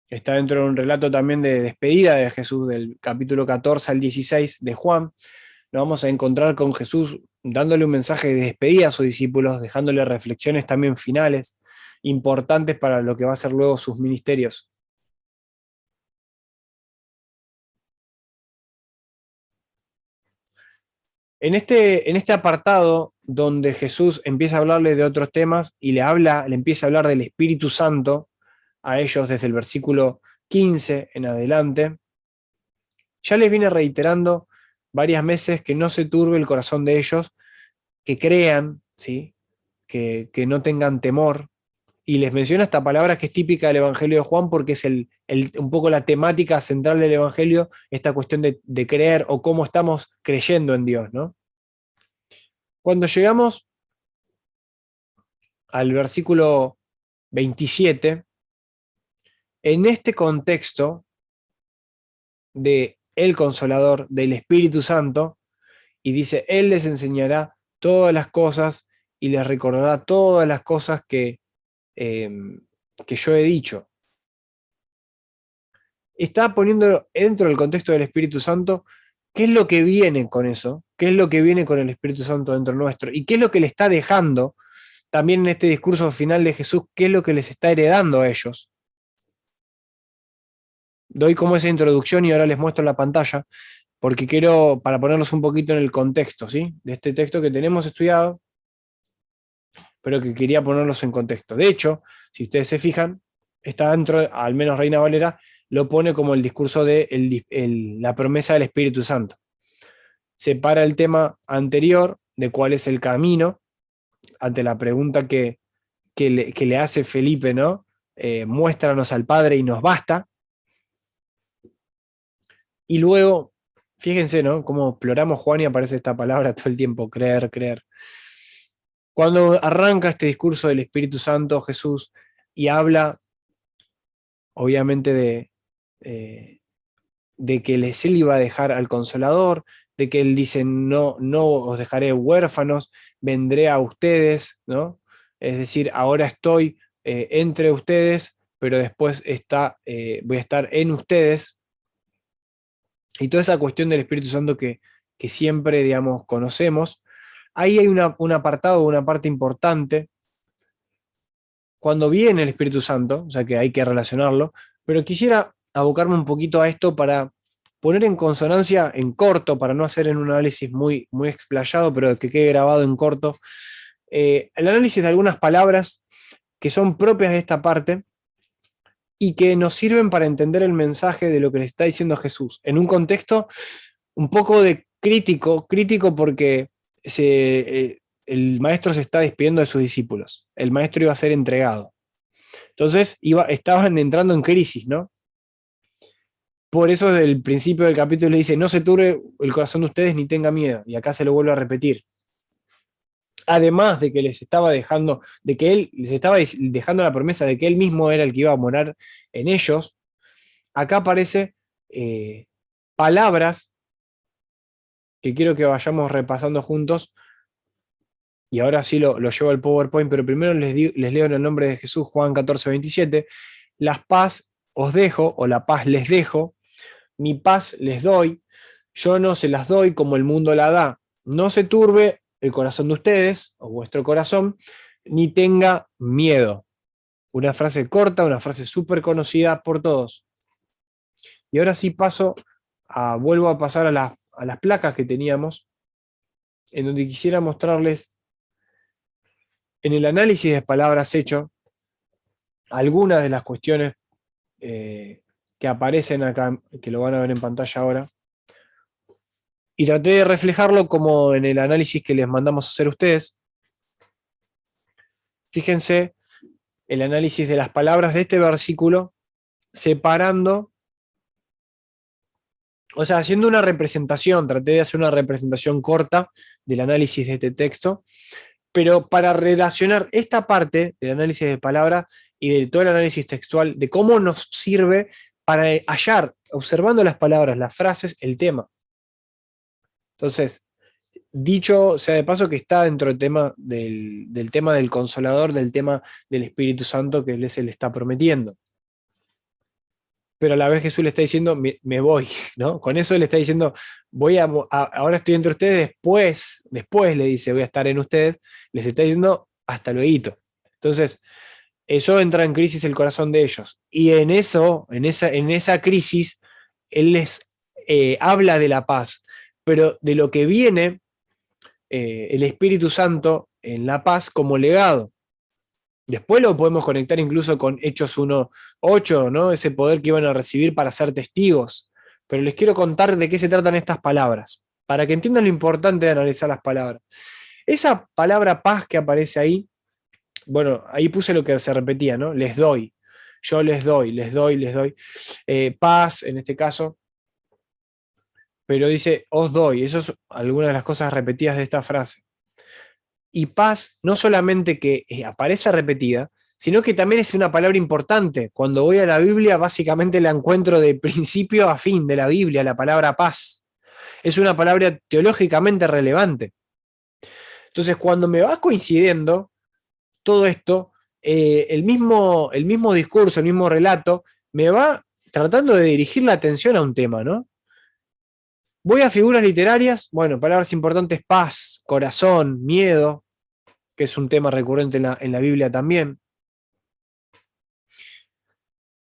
Está dentro de un relato también de despedida de Jesús, del capítulo 14 al 16 de Juan. Nos vamos a encontrar con Jesús dándole un mensaje de despedida a sus discípulos, dejándole reflexiones también finales, importantes para lo que va a ser luego sus ministerios. En este apartado, donde Jesús empieza a hablarle de otros temas y le empieza a hablar del Espíritu Santo a ellos desde el versículo 15 en adelante, ya les viene reiterando varias veces que no se turbe el corazón de ellos, que crean, ¿sí? que no tengan temor, y les menciona esta palabra que es típica del Evangelio de Juan porque es un poco la temática central del Evangelio, esta cuestión de creer o cómo estamos creyendo en Dios, ¿no? Cuando llegamos al versículo 27, en este contexto de el Consolador, del Espíritu Santo, y dice, Él les enseñará todas las cosas y les recordará todas las cosas que yo he dicho. Está poniendo dentro del contexto del Espíritu Santo qué es lo que viene con eso, qué es lo que viene con el Espíritu Santo dentro nuestro, y qué es lo que le está dejando también en este discurso final de Jesús, qué es lo que les está heredando a ellos. Doy como esa introducción y ahora les muestro la pantalla, porque quiero, para ponerlos un poquito en el contexto, ¿sí? De este texto que tenemos estudiado, pero que quería ponerlos en contexto. De hecho, si ustedes se fijan, está dentro, al menos Reina Valera, lo pone como el discurso de la promesa del Espíritu Santo. Separa el tema anterior de cuál es el camino, ante la pregunta que le hace Felipe, ¿no? Muéstranos al Padre y nos basta. Y luego, fíjense, ¿no? Cómo exploramos Juan y aparece esta palabra todo el tiempo, creer, creer. Cuando arranca este discurso del Espíritu Santo, Jesús, y habla, obviamente, de que él iba a dejar al Consolador, de que él dice, no, no os dejaré huérfanos, vendré a ustedes, ¿no? Es decir, ahora estoy entre ustedes, pero después voy a estar en ustedes. Y toda esa cuestión del Espíritu Santo que siempre, digamos, conocemos. Ahí hay un apartado, una parte importante, cuando viene el Espíritu Santo, o sea que hay que relacionarlo, pero quisiera abocarme un poquito a esto para poner en consonancia, en corto, para no hacer en un análisis muy, muy explayado, pero que quede grabado en corto, el análisis de algunas palabras que son propias de esta parte y que nos sirven para entender el mensaje de lo que le está diciendo Jesús, en un contexto un poco de crítico porque el maestro se está despidiendo de sus discípulos, el maestro iba a ser entregado. Entonces estaban entrando en crisis, ¿no? Por eso desde el principio del capítulo le dice, no se turbe el corazón de ustedes ni tenga miedo, y acá se lo vuelvo a repetir. Además de que les estaba dejando, de que él les estaba dejando la promesa de que él mismo era el que iba a morar en ellos, acá aparece palabras que quiero que vayamos repasando juntos, y ahora sí lo llevo al PowerPoint, pero primero les leo en el nombre de Jesús, Juan 14:27, la paz os dejo, o la paz les dejo, mi paz les doy, yo no se las doy como el mundo la da, no se turbe el corazón de ustedes, o vuestro corazón, ni tenga miedo. Una frase corta, una frase súper conocida por todos. Y ahora sí vuelvo a pasar a las placas que teníamos, en donde quisiera mostrarles, en el análisis de palabras hecho, algunas de las cuestiones que aparecen acá, que lo van a ver en pantalla ahora, y traté de reflejarlo como en el análisis que les mandamos a hacer ustedes. Fíjense el análisis de las palabras de este versículo, separando, o sea, haciendo una representación, traté de hacer una representación corta del análisis de este texto, pero para relacionar esta parte del análisis de palabras y de todo el análisis textual, de cómo nos sirve para hallar, observando las palabras, las frases, el tema. Entonces, dicho sea de paso que está dentro del tema del Consolador, del tema del Espíritu Santo que Él se le está prometiendo. Pero a la vez Jesús le está diciendo, me voy, ¿no? Con eso le está diciendo, ahora estoy entre ustedes, después le dice, voy a estar en ustedes, les está diciendo, hasta luego. Entonces, eso entra en crisis el corazón de ellos. Y en esa crisis, Él les habla de la paz, pero de lo que viene el Espíritu Santo en la paz como legado. Después lo podemos conectar incluso con Hechos 1:8, ¿no? Ese poder que iban a recibir para ser testigos. Pero les quiero contar de qué se tratan estas palabras, para que entiendan lo importante de analizar las palabras. Esa palabra paz que aparece ahí, bueno, ahí puse lo que se repetía, ¿no? Les doy, yo les doy. Paz, en este caso, pero dice, os doy. Eso es alguna de las cosas repetidas de esta frase. Y paz, no solamente que aparece repetida, sino que también es una palabra importante. Cuando voy a la Biblia, básicamente la encuentro de principio a fin de la Biblia, la palabra paz. Es una palabra teológicamente relevante. Entonces, cuando me va coincidiendo todo esto, el mismo discurso, el mismo relato, me va tratando de dirigir la atención a un tema, ¿no? Voy a figuras literarias, bueno, palabras importantes, paz, corazón, miedo, que es un tema recurrente en la Biblia también.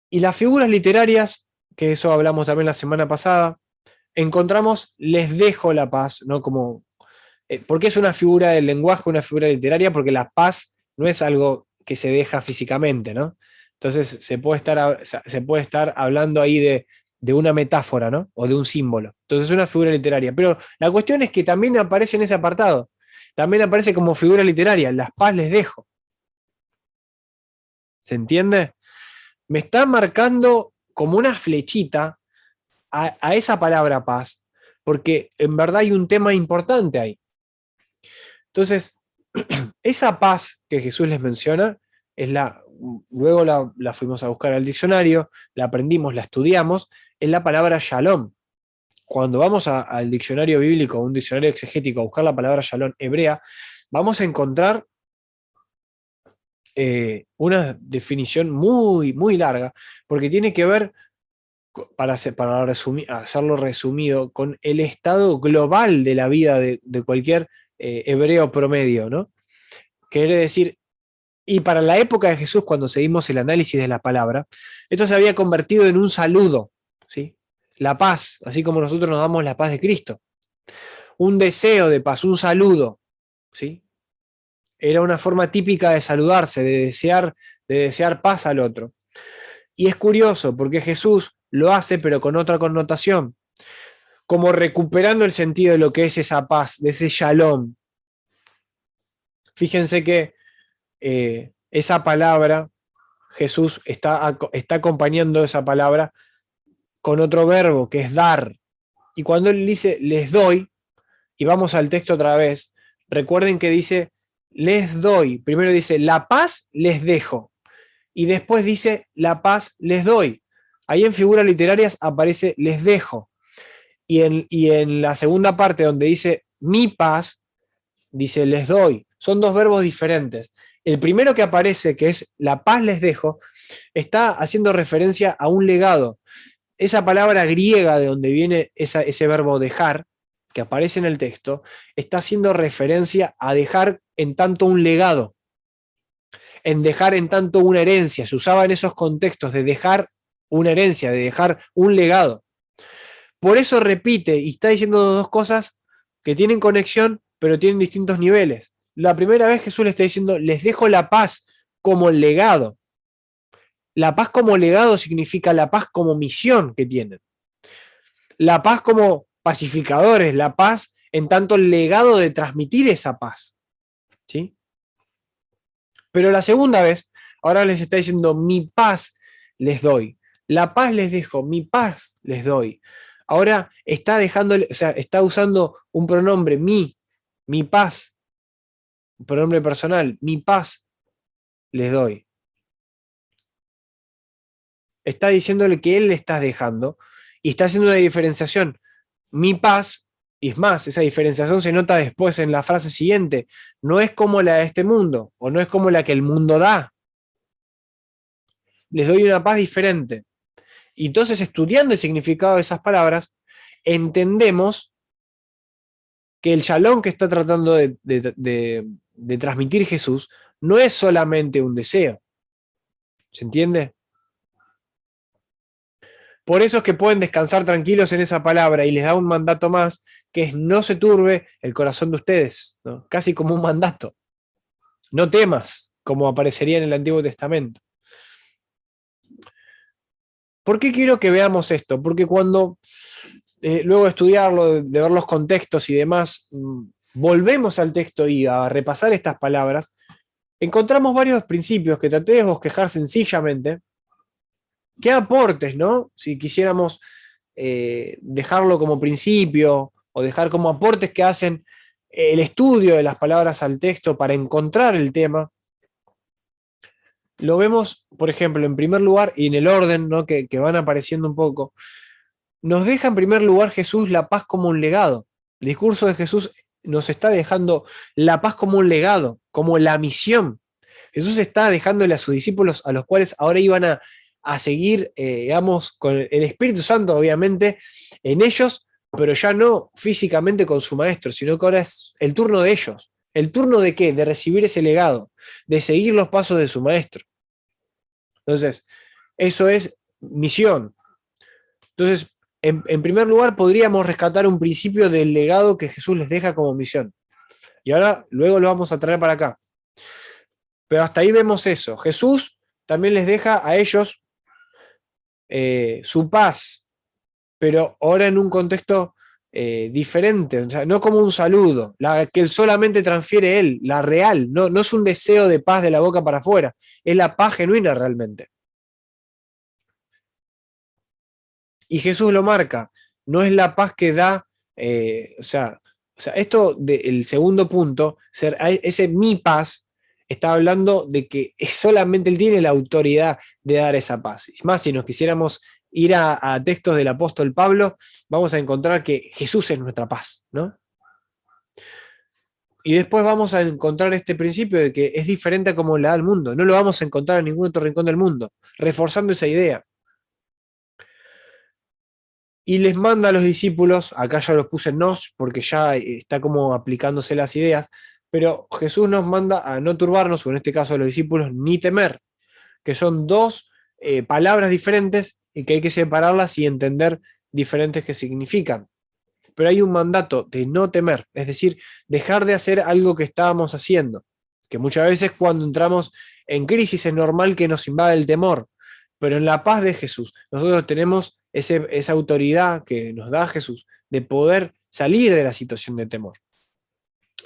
Y las figuras literarias, que eso hablamos también la semana pasada, encontramos les dejo la paz, ¿no? ¿Por qué es una figura del lenguaje, una figura literaria? Porque la paz no es algo que se deja físicamente, ¿no? Entonces se puede estar hablando ahí de una metáfora, ¿no? O de un símbolo. Entonces es una figura literaria. Pero la cuestión es que también aparece en ese apartado. También aparece como figura literaria, las paz les dejo. ¿Se entiende? Me está marcando como una flechita a esa palabra paz, porque en verdad hay un tema importante ahí. Entonces, esa paz que Jesús les menciona, luego la fuimos a buscar al diccionario, la aprendimos, la estudiamos, es la palabra shalom. Cuando vamos al diccionario bíblico, un diccionario exegético, a buscar la palabra shalom hebrea, vamos a encontrar una definición muy, muy larga, porque tiene que ver, para hacerlo resumido, con el estado global de la vida de cualquier hebreo promedio, ¿no? Quiere decir, y para la época de Jesús, cuando seguimos el análisis de la palabra, esto se había convertido en un saludo, ¿sí? La paz, así como nosotros nos damos la paz de Cristo. Un deseo de paz, un saludo, ¿sí? Era una forma típica de saludarse, de desear paz al otro. Y es curioso porque Jesús lo hace pero con otra connotación, como recuperando el sentido de lo que es esa paz, de ese shalom. Fíjense que esa palabra, Jesús está acompañando esa palabra con otro verbo que es dar. Y cuando él dice les doy, y vamos al texto otra vez, recuerden que dice les doy, primero dice la paz les dejo, y después dice la paz les doy. Ahí en figuras literarias aparece les dejo, y en la segunda parte donde dice mi paz, dice les doy. Son dos verbos diferentes. El primero que aparece, que es la paz les dejo, está haciendo referencia a un legado. Esa palabra griega de donde viene ese verbo dejar, que aparece en el texto, está haciendo referencia a dejar en tanto un legado, en dejar en tanto una herencia. Se usaba en esos contextos de dejar una herencia, de dejar un legado. Por eso repite y está diciendo dos cosas que tienen conexión, pero tienen distintos niveles. La primera vez Jesús le está diciendo, les dejo la paz como legado. La paz como legado significa la paz como misión que tienen. La paz como pacificadores, la paz en tanto el legado de transmitir esa paz. ¿Sí? Pero la segunda vez, ahora les está diciendo, mi paz les doy. La paz les dejo, mi paz les doy. Ahora está dejándole, o sea, está usando un pronombre, mi paz, un pronombre personal, mi paz les doy. Está diciéndole que él le está dejando y está haciendo una diferenciación. Mi paz, y es más, esa diferenciación se nota después en la frase siguiente, no es como la de este mundo, o no es como la que el mundo da. Les doy una paz diferente. Y entonces, estudiando el significado de esas palabras, entendemos que el shalom que está tratando de transmitir Jesús no es solamente un deseo. ¿Se entiende? Por eso es que pueden descansar tranquilos en esa palabra y les da un mandato más, que es no se turbe el corazón de ustedes, ¿no? Casi como un mandato. No temas, como aparecería en el Antiguo Testamento. ¿Por qué quiero que veamos esto? Porque cuando, luego de estudiarlo, de ver los contextos y demás, volvemos al texto y a repasar estas palabras, encontramos varios principios que traté de bosquejar sencillamente. ¿Qué aportes, no? Si quisiéramos dejarlo como principio o dejar como aportes que hacen el estudio de las palabras al texto para encontrar el tema, lo vemos, por ejemplo, en primer lugar, y en el orden, ¿no? que van apareciendo un poco, nos deja en primer lugar Jesús la paz como un legado. El discurso de Jesús nos está dejando la paz como un legado, como la misión. Jesús está dejándole a sus discípulos, a los cuales ahora iban a seguir, digamos, con el Espíritu Santo, obviamente, en ellos, pero ya no físicamente con su maestro, sino que ahora es el turno de ellos. ¿El turno de qué? De recibir ese legado, de seguir los pasos de su maestro. Entonces, eso es misión. Entonces, en primer lugar, podríamos rescatar un principio del legado que Jesús les deja como misión. Y ahora, luego lo vamos a traer para acá. Pero hasta ahí vemos eso. Jesús también les deja a ellos su paz, pero ahora en un contexto diferente, o sea, no como un saludo, la que él solamente transfiere él, la real, no es un deseo de paz de la boca para afuera, es la paz genuina realmente. Y Jesús lo marca, no es la paz que da, o sea, esto del segundo punto, ese mi paz, está hablando de que solamente él tiene la autoridad de dar esa paz. Es más, si nos quisiéramos ir a textos del apóstol Pablo, vamos a encontrar que Jesús es nuestra paz, ¿no? Y después vamos a encontrar este principio de que es diferente a como la da el mundo. No lo vamos a encontrar en ningún otro rincón del mundo, reforzando esa idea. Y les manda a los discípulos, acá ya los puse en nos, porque ya está como aplicándose las ideas, pero Jesús nos manda a no turbarnos, o en este caso a los discípulos, ni temer, que son dos palabras diferentes y que hay que separarlas y entender diferentes qué significan. Pero hay un mandato de no temer, es decir, dejar de hacer algo que estábamos haciendo. Que muchas veces cuando entramos en crisis es normal que nos invade el temor, pero en la paz de Jesús nosotros tenemos esa autoridad que nos da Jesús de poder salir de la situación de temor.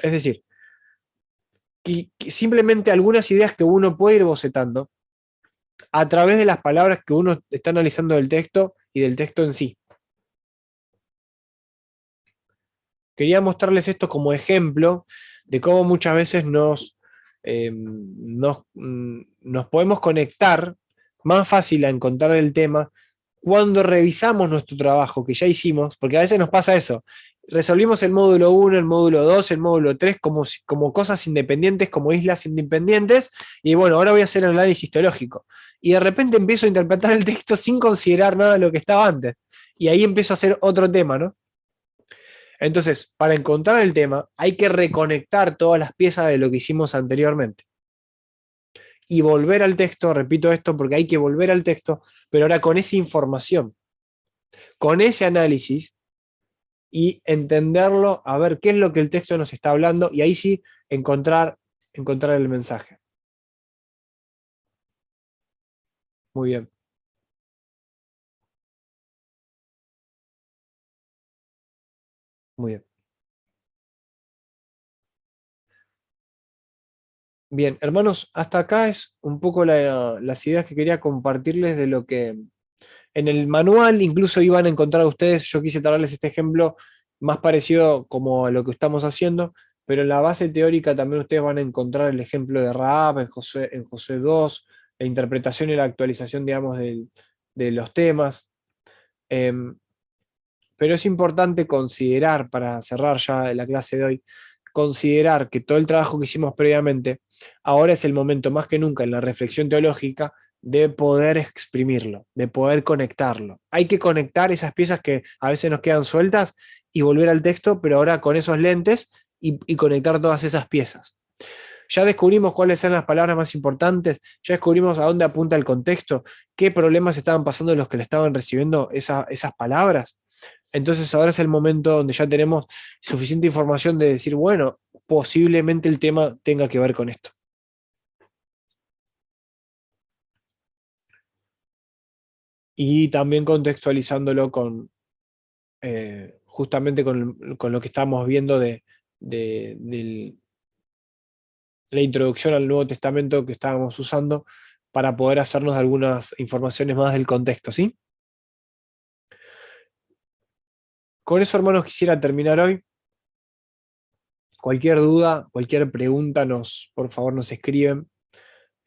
Es decir, que simplemente algunas ideas que uno puede ir bocetando a través de las palabras que uno está analizando del texto y del texto en sí. Quería mostrarles esto como ejemplo de cómo muchas veces nos podemos conectar más fácil a encontrar el tema cuando revisamos nuestro trabajo que ya hicimos, porque a veces nos pasa eso. Resolvimos el módulo 1, el módulo 2, el módulo 3 como cosas independientes, como islas independientes, y bueno, ahora voy a hacer el análisis teológico. Y de repente empiezo a interpretar el texto sin considerar nada de lo que estaba antes. Y ahí empiezo a hacer otro tema, ¿no? Entonces, para encontrar el tema, hay que reconectar todas las piezas de lo que hicimos anteriormente. Y volver al texto, repito esto porque hay que volver al texto, pero ahora con esa información, con ese análisis, y entenderlo, a ver qué es lo que el texto nos está hablando, y ahí sí encontrar el mensaje. Muy bien. Muy bien. Bien, hermanos, hasta acá es un poco las ideas que quería compartirles de lo que en el manual incluso iban a encontrar ustedes. Yo quise traerles este ejemplo más parecido como a lo que estamos haciendo, pero en la base teórica también ustedes van a encontrar el ejemplo de Rahab en Josué 2, la interpretación y la actualización, digamos, de los temas. Pero es importante considerar, para cerrar ya la clase de hoy, considerar que todo el trabajo que hicimos previamente, ahora es el momento más que nunca en la reflexión teológica de poder exprimirlo, de poder conectarlo. Hay que conectar esas piezas que a veces nos quedan sueltas y volver al texto, pero ahora con esos lentes y conectar todas esas piezas. Ya descubrimos cuáles eran las palabras más importantes, ya descubrimos a dónde apunta el contexto, qué problemas estaban pasando los que le estaban recibiendo esas palabras. Entonces ahora es el momento donde ya tenemos suficiente información de decir, bueno, posiblemente el tema tenga que ver con esto. Y también contextualizándolo con justamente con lo que estamos viendo de la introducción al Nuevo Testamento que estábamos usando para poder hacernos algunas informaciones más del contexto, ¿sí? Con eso, hermanos, quisiera terminar hoy. Cualquier duda, cualquier pregunta, por favor nos escriben.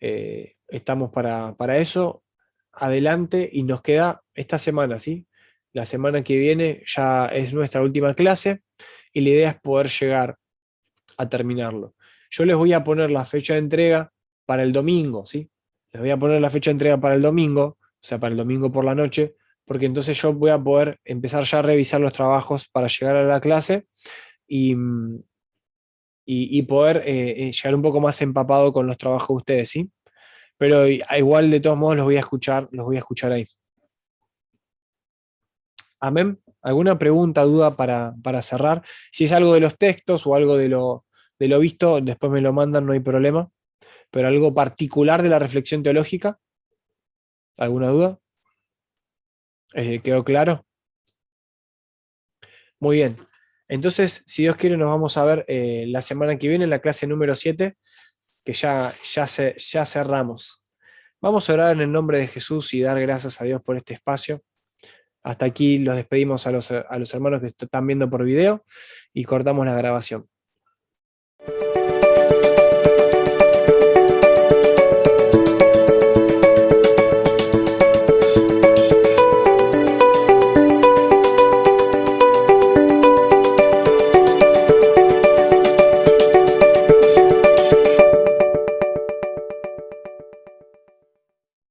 Estamos para eso. Adelante, y nos queda esta semana, ¿sí? La semana que viene ya es nuestra última clase y la idea es poder llegar a terminarlo. Yo les voy a poner la fecha de entrega para el domingo, ¿sí? Les voy a poner la fecha de entrega para el domingo, o sea, para el domingo por la noche, porque entonces yo voy a poder empezar ya a revisar los trabajos para llegar a la clase y poder llegar un poco más empapado con los trabajos de ustedes, ¿sí? Pero igual de todos modos los voy a escuchar ahí. Amén. ¿Alguna pregunta, duda para cerrar? Si es algo de los textos o algo de lo visto, después me lo mandan, no hay problema. Pero algo particular de la reflexión teológica, ¿alguna duda? ¿Quedó claro? Muy bien. Entonces, si Dios quiere, nos vamos a ver la semana que viene en la clase número 7, que ya cerramos. Vamos a orar en el nombre de Jesús y dar gracias a Dios por este espacio. Hasta aquí los despedimos a los hermanos que están viendo por video y cortamos la grabación.